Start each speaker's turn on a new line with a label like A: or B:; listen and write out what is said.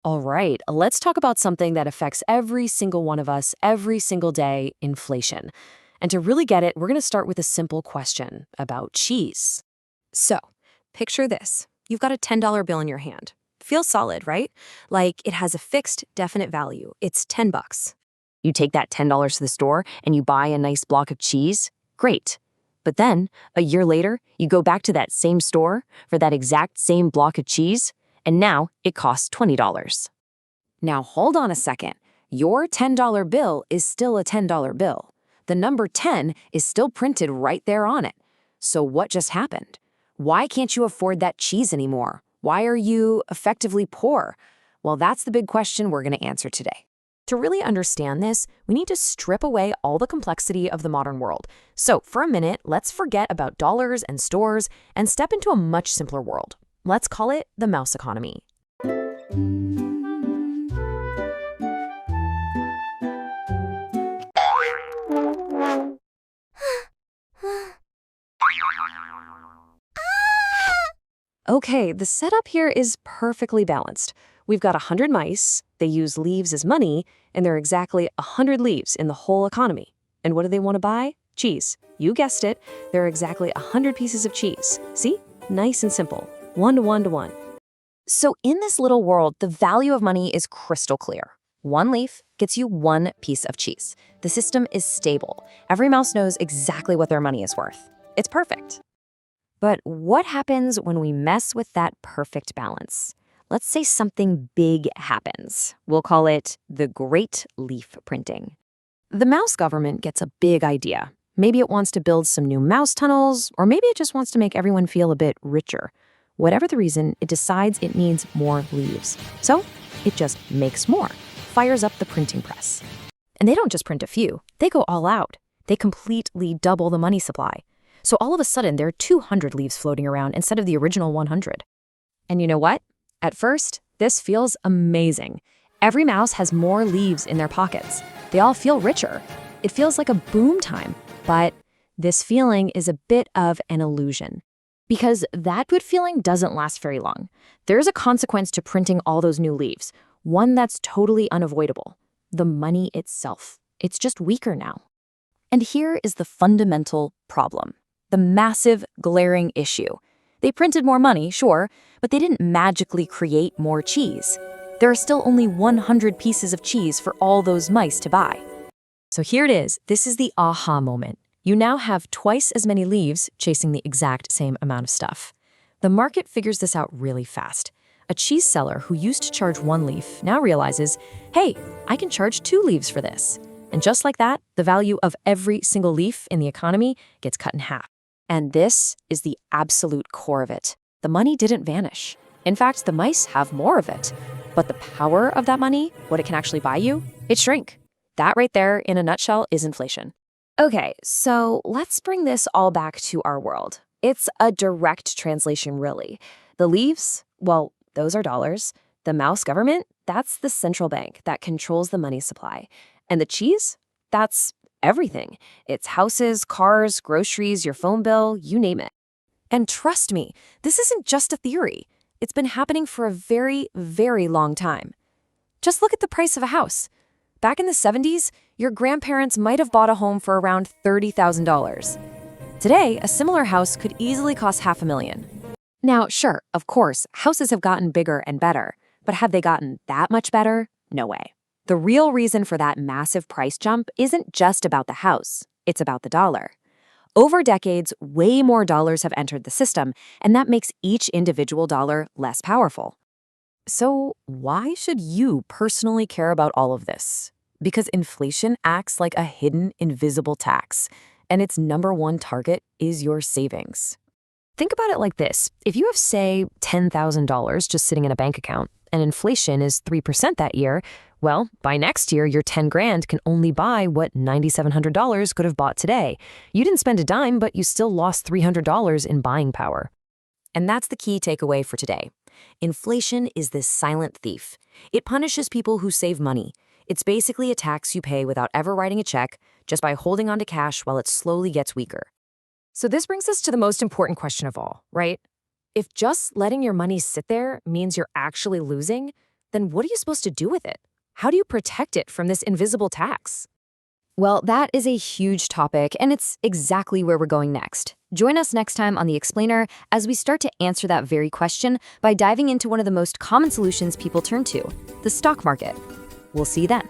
A: All right, let's talk about something that affects every single one of us every single day, inflation. And to really get it, we're going to start with a simple question about cheese. So, picture this. You've got a $10 bill in your hand. Feels solid, right? Like it has a fixed, definite value. It's 10 bucks. You take that $10 to the store and you buy a nice block of cheese. Great. But then, a year later, you go back to that same store for that exact same block of cheese, and now it costs $20. Now hold on a second. Your $10 bill is still a $10 bill. The number 10 is still printed right there on it. So what just happened? Why can't you afford that cheese anymore? Why are you effectively poor? Well, that's the big question we're going to answer today. To really understand this, we need to strip away all the complexity of the modern world. So for a minute, let's forget about dollars and stores and step into a much simpler world. Let's call it the mouse economy. Okay, the setup here is perfectly balanced. We've got 100 mice, they use leaves as money, and there are exactly 100 leaves in the whole economy. And what do they want to buy? Cheese. You guessed it, there are exactly 100 pieces of cheese. See? Nice and simple. 1 to 1 to 1. So in this little world, the value of money is crystal clear. One leaf gets you one piece of cheese. The system is stable. Every mouse knows exactly what their money is worth. It's perfect. But what happens when we mess with that perfect balance? Let's say something big happens. We'll call it the Great Leaf Printing. The mouse government gets a big idea. Maybe it wants to build some new mouse tunnels, or maybe it just wants to make everyone feel a bit richer. Whatever the reason, it decides it needs more leaves. So it just makes more, fires up the printing press. And they don't just print a few, they go all out. They completely double the money supply. So all of a sudden, there are 200 leaves floating around instead of the original 100. And you know what? At first, this feels amazing. Every mouse has more leaves in their pockets. They all feel richer. It feels like a boom time. But this feeling is a bit of an illusion. Because that good feeling doesn't last very long. There's a consequence to printing all those new leaves, one that's totally unavoidable. The money itself. It's just weaker now. And here is the fundamental problem. The massive, glaring issue. They printed more money, sure, but they didn't magically create more cheese. There are still only 100 pieces of cheese for all those mice to buy. So here it is. This is the aha moment. You now have twice as many leaves chasing the exact same amount of stuff. The market figures this out really fast. A cheese seller who used to charge 1 leaf now realizes, hey, I can charge 2 leaves for this. And just like that, the value of every single leaf in the economy gets cut in half. And this is the absolute core of it. The money didn't vanish. In fact, the mice have more of it. But the power of that money, what it can actually buy you, it shrank. That right there, in a nutshell, is inflation. Okay, so let's bring this all back to our world. It's a direct translation, really. The leaves, well, those are dollars. The mouse government, that's the central bank that controls the money supply. And the cheese, that's everything. It's houses, cars, groceries, your phone bill, you name it. And trust me, this isn't just a theory. It's been happening for a very, very long time. Just look at the price of a house. Back in the 70s, your grandparents might have bought a home for around $30,000. Today, a similar house could easily cost $500,000. Now, sure, of course, houses have gotten bigger and better, but have they gotten that much better? No way. The real reason for that massive price jump isn't just about the house, it's about the dollar. Over decades, way more dollars have entered the system, and that makes each individual dollar less powerful. So why should you personally care about all of this? Because inflation acts like a hidden, invisible tax, and its number one target is your savings. Think about it like this. If you have, say, $10,000 just sitting in a bank account, and inflation is 3% that year, well, by next year, your 10 grand can only buy what $9,700 could have bought today. You didn't spend a dime, but you still lost $300 in buying power. And that's the key takeaway for today. Inflation is this silent thief. It punishes people who save money. It's basically a tax you pay without ever writing a check, just by holding on to cash while it slowly gets weaker. So this brings us to the most important question of all, right? If just letting your money sit there means you're actually losing, then what are you supposed to do with it? How do you protect it from this invisible tax?
B: Well, that is a huge topic, and it's exactly where we're going next. Join us next time on The Explainer as we start to answer that very question by diving into one of the most common solutions people turn to, the stock market. We'll see you then.